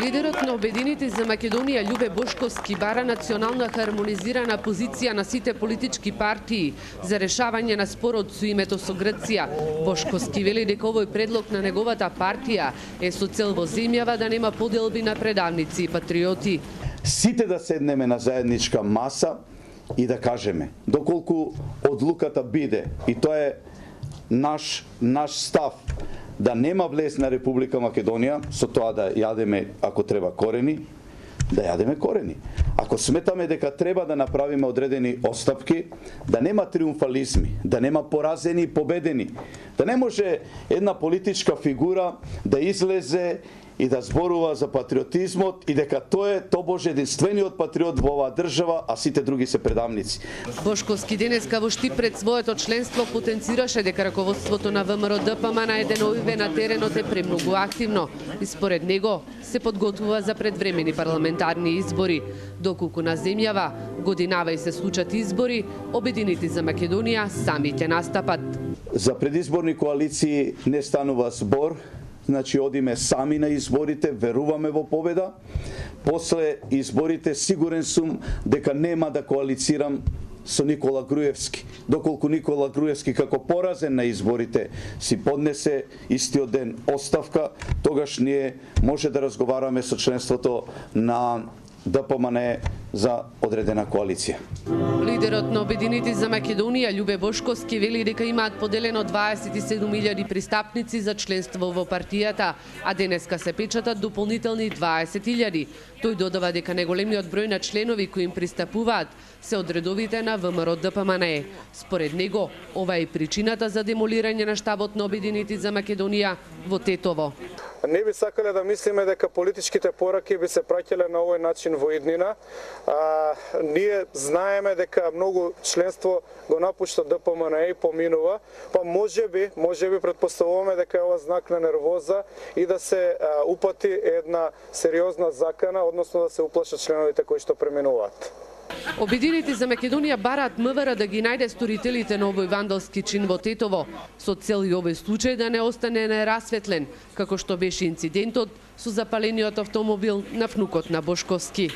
Лидерот на Обединети за Македонија Љубе Бошковски бара национална хармонизирана позиција на сите политички партии за решавање на спорот со името со Грција. Бошковски вели дека овој предлог на неговата партија е со цел во земјава да нема поделби на предавници и патриоти. Сите да седнеме на заедничка маса и да кажеме доколку одлуката биде, и тоа е наш став, да нема влез на Република Македонија, со тоа да јадеме, ако треба, корени, да јадеме корени. Ако сметаме дека треба да направиме одредени оставки, да нема триумфализми, да нема поразени и победени, да не може една политичка фигура да излезе и да зборува за патриотизмот и дека тој е тобоже единствениот патриот во оваа држава, а сите други се предавници. Бошковски денеска во Штип пред своето членство потенцираше дека раководството на ВМРО-ДПМН е деновиве на теренот е премногу активно и според него се подготвува за предвремени парламентарни избори. Доколку на земјава годинава и се случат избори, Обединети за Македонија сами ќе настапат. За предизборни коалиции не станува збор. Значи, одиме сами на изборите, веруваме во победа. После изборите сигурен сум дека нема да коалицирам со Никола Груевски. Доколку Никола Груевски како поразен на изборите си поднесе истиот ден оставка, тогаш ние може да разговараме со членството на ДПМН за одредена коалиција. Лидерот на Обединети за Македонија Љубе Бошковски вели дека имаат поделено 27.000 пристапници за членство во партијата, а денеска се печатат дополнителни 20.000. Тој додава дека најголемиот број на членови кои им пристапуваат се од редовите на ВМРО-ДПМН. Според него, ова е причината за демолирање на штабот на Обединети за Македонија во Тетово. Не би сакале да мислиме дека политичките пораки би се праќале на овој начин во иднина. Ние знаеме дека многу членство го напушта ДПМН и поминува, па може би претпоставуваме дека е ова знак на нервоза и да се упати една сериозна закана, односно да се уплашат членовите кои што преминуваат. Обединети за Македонија бараат МВР да ги најде сторителите на овој вандалски чин во Тетово, со цел и овој случај да не остане нерасветлен, како што беше инцидентот со запалениот автомобил на внукот на Бошковски.